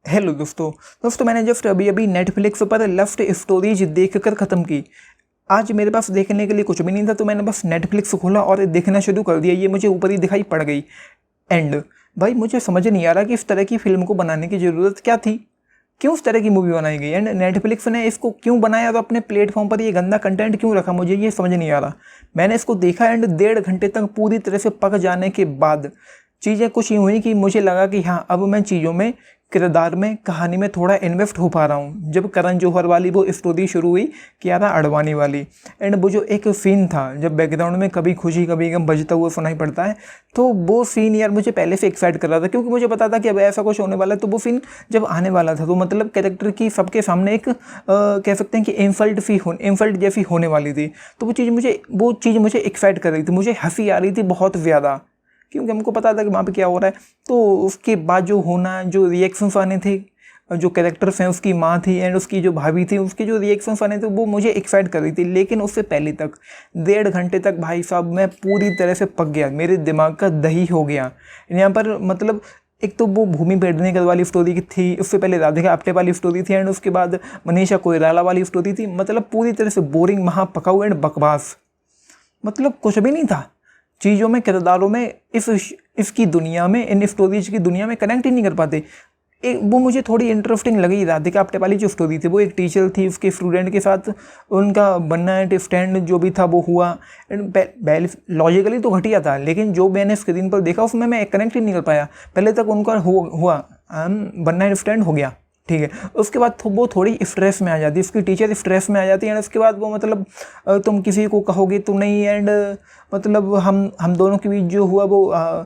Hello दोस्तों मैंने just अभी अभी नेटफ्लिक्स पर लस्ट स्टोरीज देखकर ख़त्म की। आज मेरे पास देखने के लिए कुछ भी नहीं था तो मैंने बस नेटफ्लिक्स खोला और देखना शुरू कर दिया। ये मुझे ऊपर ही दिखाई पड़ गई। एंड भाई मुझे समझ नहीं आ रहा कि इस तरह की फ़िल्म को बनाने की ज़रूरत क्या थी, क्यों उस तरह की मूवी बनाई गई एंड नेटफ्लिक्स ने इसको क्यों बनाया और अपने प्लेटफॉर्म पर ये गंदा कंटेंट क्यों रखा, मुझे ये समझ नहीं आ रहा। मैंने इसको देखा एंड 1.5 घंटे तक पूरी तरह से पक जाने के बाद चीज़ें कुछ यूँ हुई कि मुझे लगा कि हाँ अब मैं चीज़ों में, किरदार में, कहानी में थोड़ा इन्वेस्ट हो पा रहा हूँ। जब करण जौहर वाली वो स्टोरी शुरू हुई, कियारा आडवाणी वाली, एंड वो जो एक सीन था जब बैकग्राउंड में कभी खुशी कभी गम बजता हुआ सुनाई पड़ता है, तो वो सीन यार मुझे पहले से एक्साइट कर रहा था क्योंकि मुझे पता था कि अब ऐसा कुछ होने वाला है। तो वो सीन जब आने वाला था तो मतलब कैरेक्टर की सबके सामने एक कह सकते हैं कि इंसल्ट जैसी होने वाली थी। तो वो चीज़ मुझे एक्साइट कर रही थी, मुझे हंसी आ रही थी बहुत ज़्यादा क्योंकि हमको पता था कि वहाँ पे क्या हो रहा है। तो उसके बाद जो होना, जो रिएक्शंस आने थे, जो कैरेक्टर्स हैं, उसकी माँ थी एंड उसकी जो भाभी थी, उसके जो रिएक्शंस आने थे वो मुझे एक्साइट कर रही थी। लेकिन उससे पहले तक 1.5 घंटे तक भाई साहब मैं पूरी तरह से पक गया, मेरे दिमाग का दही हो गया। यहाँ पर मतलब एक तो वो भूमि पेडनेकर वाली स्टोरी थी, उससे पहले राधिका आप्टे वाली स्टोरी थी एंड उसके बाद मनीषा कोइराला वाली स्टोरी थी। मतलब पूरी तरह से बोरिंग, महापकाऊ एंड बकवास, मतलब कुछ भी नहीं था चीज़ों में, किरदारों में, इसकी दुनिया में, इन स्टोरीज की दुनिया में कनेक्ट ही नहीं कर पाते। वो मुझे थोड़ी इंटरेस्टिंग लगी। राधिका आप्टे वाली जो स्टोरी थी, वो एक टीचर थी, उसके स्टूडेंट के साथ उनका वन नाइट स्टैंड जो भी था वो हुआ। लॉजिकली तो घटिया था, लेकिन जो मैंने स्क्रीन पर देखा उसमें मैं कनेक्ट ही नहीं कर पाया। पहले तक उनका हुआ वन नाइट स्टैंड हो गया, ठीक है। उसके बाद वो थोड़ी स्ट्रेस में आ जाती है, उसकी टीचर स्ट्रेस में आ जाती है एंड उसके बाद वो मतलब तुम किसी को कहोगे तो नहीं एंड मतलब हम दोनों के बीच जो हुआ वो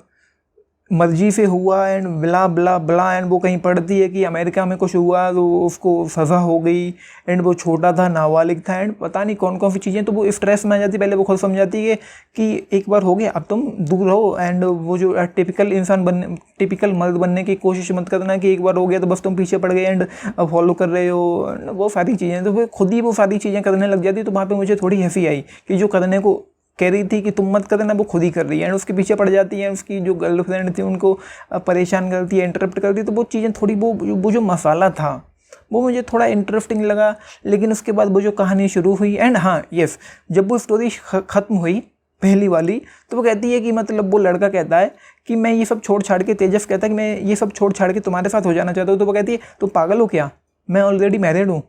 मर्जी से हुआ and blah blah blah. And वो कहीं पढ़ती है कि अमेरिका में कुछ हुआ तो उसको सज़ा हो गई एंड वो छोटा था, नाबालिग था एंड पता नहीं कौन कौन सी चीज़ें। तो वो स्ट्रेस में आ जाती, पहले वो खुद समझाती है कि एक बार हो गया अब तुम दूर रहो एंड वो जो टिपिकल मर्द बनने की कोशिश मत करना कि एक बार हो गया तो बस तुम पीछे पड़ गए एंड फॉलो कर रहे हो, वो सारी चीज़ें। तो वो खुद ही वो सारी चीज़ें करने लग जाती। तो वहाँ पर मुझे थोड़ी हंसी आई कि जो करने को कह रही थी कि तुम मत करना, वो खुद ही कर रही है एंड उसके पीछे पड़ जाती है। उसकी जो गर्लफ्रेंड थी उनको परेशान करती है, इंटरप्ट करती है। तो वो चीज़ें थोड़ी वो जो मसाला था वो मुझे थोड़ा इंटरेस्टिंग लगा। लेकिन उसके बाद वो जो कहानी शुरू हुई एंड हाँ यस, जब वो स्टोरी ख़त्म हुई पहली वाली, तो वो कहती है कि मतलब वो लड़का कहता है कि मैं ये सब छोड़ छाड़ के, तेजस कहता है कि मैं ये सब छोड़ छाड़ के तुम्हारे साथ हो जाना चाहता हूँ। तो वो कहती है तुम पागल हो क्या, मैं ऑलरेडी मैरिड हूँ।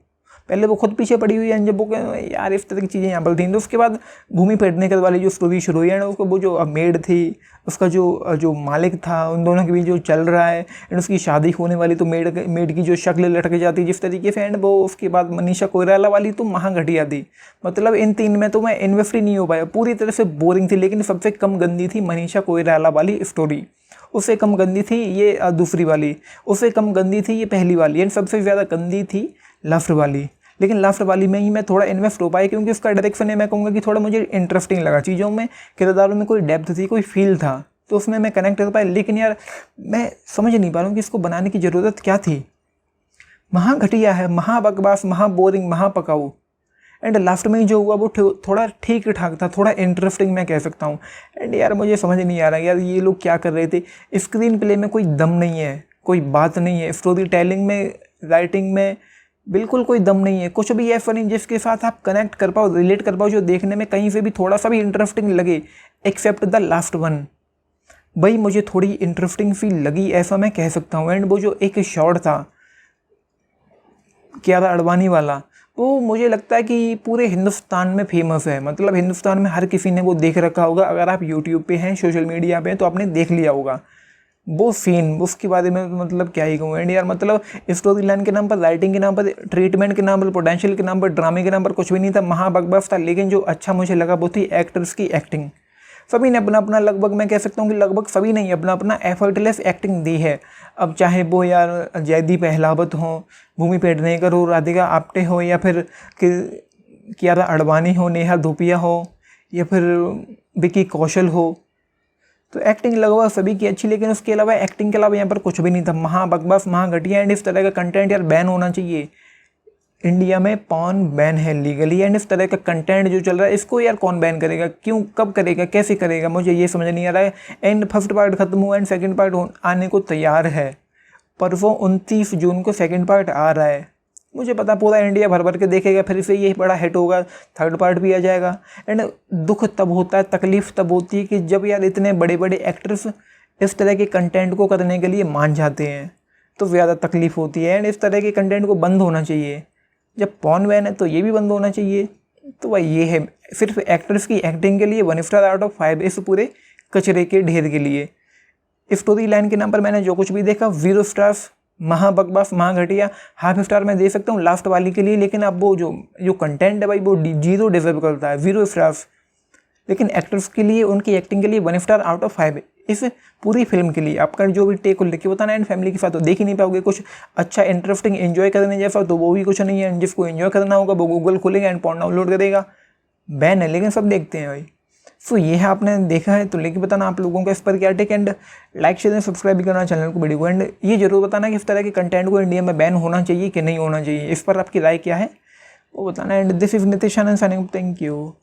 पहले वो खुद पीछे पड़ी हुई है, जब वो यार इस तरह की चीज़ें यहाँ पर थी। तो उसके बाद भूमि पेडनेकर वाली जो स्टोरी शुरू हुई है, उसको वो जो मेड थी, उसका जो मालिक था, उन दोनों के बीच जो चल रहा है एंड उसकी शादी होने वाली, तो मेड की जो शक्ल लटक जाती जिस तरीके से एंड वो उसके बाद मनीषा कोइराला वाली तो महा घटिया थी। मतलब इन तीन में तो मैं इन्वेस्ट ही नहीं हो पाया, पूरी तरह से बोरिंग थी। लेकिन सबसे कम गंदी थी मनीषा कोइराला वाली स्टोरी, उससे कम गंदी थी ये दूसरी वाली, उससे कम गंदी थी ये पहली वाली एंड सबसे ज़्यादा गंदी थी लास्ट वाली। लेकिन लास्ट वाली में ही मैं थोड़ा इन्वेस्ट हो पाया क्योंकि उसका डायरेक्शन है, मैं कहूँगा कि थोड़ा मुझे इंटरेस्टिंग लगा। चीज़ों में, किरदारों में कोई डेप्थ थी, कोई फील था, तो उसमें मैं कनेक्ट कर पाया। लेकिन यार मैं समझ नहीं पा रहा हूँ कि इसको बनाने की ज़रूरत क्या थी। महा घटिया है, महा बकवास, महा बोरिंग, महा पकाऊ एंड लास्ट में ही जो हुआ वो थोड़ा ठीक ठाक था, थोड़ा इंटरेस्टिंग मैं कह सकता हूँ। एंड यार मुझे समझ नहीं आ रहा यार ये लोग क्या कर रहे थे। स्क्रीन प्ले में कोई दम नहीं है, कोई बात नहीं है, स्टोरी टेलिंग में, राइटिंग में बिल्कुल कोई दम नहीं है। कुछ भी ऐसा नहीं जिसके साथ आप कनेक्ट कर पाओ, रिलेट कर पाओ, जो देखने में कहीं से भी थोड़ा सा भी इंटरेस्टिंग लगे, एक्सेप्ट द लास्ट वन। भाई मुझे थोड़ी इंटरेस्टिंग फील लगी, ऐसा मैं कह सकता हूँ। एंड वो जो एक शॉट था कियारा आडवाणी वाला, वो मुझे लगता है कि पूरे हिंदुस्तान में फेमस है। मतलब हिंदुस्तान में हर किसी ने वो देख रखा होगा। अगर आप यूट्यूब पे हैं, सोशल मीडिया पे हैं, तो आपने देख लिया होगा वो सीन। उसके बारे में मतलब क्या ही कहूँ। एंड यार मतलब स्टोरी लाइन के नाम पर, राइटिंग के नाम पर, ट्रीटमेंट के नाम पर, पोटेंशियल के नाम पर, ड्रामे के नाम पर कुछ भी नहीं था, महाबकवास था। लेकिन जो अच्छा मुझे लगा वो थी एक्टर्स की एक्टिंग। सभी ने अपना अपना, लगभग मैं कह सकता हूँ कि लगभग सभी ने अपना अपना एफर्टलेस एक्टिंग दी है। अब चाहे वो यार जयदीप अहलावत हो, भूमि पेडनेकर हो, राधिका आप्टे हो, या फिर कियारा आडवाणी हो, नेहा धूपिया हो, या फिर विकी कौशल हो, तो एक्टिंग लगभग सभी की अच्छी। लेकिन उसके अलावा एक्टिंग के अलावा यहाँ पर कुछ भी नहीं था, महा बकवास, महा घटिया। एंड इस तरह का कंटेंट यार बैन होना चाहिए। इंडिया में पॉर्न बैन है लीगली एंड इस तरह का कंटेंट जो चल रहा है इसको यार कौन बैन करेगा, क्यों, कब करेगा, कैसे करेगा, मुझे ये समझ नहीं आ रहा है। एंड फर्स्ट पार्ट खत्म हुआ एंड सेकंड पार्ट आने को तैयार है। परसों 29 जून को सेकंड पार्ट आ रहा है। मुझे पता पूरा इंडिया भर भर के देखेगा, फिर से ये बड़ा हिट होगा, थर्ड पार्ट भी आ जाएगा। एंड दुख तब होता है, तकलीफ़ तब होती है कि जब यार इतने बड़े बड़े एक्टर्स इस तरह के कंटेंट को करने के लिए मान जाते हैं तो ज़्यादा तकलीफ़ होती है। एंड इस तरह के कंटेंट को बंद होना चाहिए। जब पॉर्न बैन है तो ये भी बंद होना चाहिए। तो भाई ये है, सिर्फ एक्टर्स की एक्टिंग के लिए 1 स्टार आउट ऑफ 5 इस पूरे कचरे के ढेर के लिए। स्टोरी लाइन के नाम पर मैंने जो कुछ भी देखा 0 स्टार्स, महा बकवास, महा घटिया। हाफ स्टार मैं दे सकता हूँ लास्ट वाली के लिए, लेकिन अब वो जो कंटेंट है भाई वो 0 डिजर्व करता है, 0 स्टार्स। लेकिन एक्टर्स के लिए, उनकी एक्टिंग के लिए 1 स्टार आउट ऑफ 5 इस पूरी फिल्म के लिए। आपका जो भी टेक को लेके बताना एंड फैमिली के साथ तो देख ही नहीं पाओगे कुछ अच्छा इंटरेस्टिंग एंजॉय करने जैसा, तो वो भी कुछ नहीं है। जिसको एंजॉय करना होगा वो गूगल खोलेगा एंड पॉर्न डाउनलोड करेगा। बैन है लेकिन सब देखते हैं भाई। सो ये है, आपने देखा है तो लेके बताना आप लोगों का इस पर क्या take. And like share and subscribe भी करना चैनल को, वीडियो को। एंड ये जरूर बताना कि इस तरह के कंटेंट को इंडिया में बैन होना चाहिए कि नहीं होना चाहिए, इस पर आपकी राय क्या है वो बताना। And this is Nitish Anand signing off, thank you.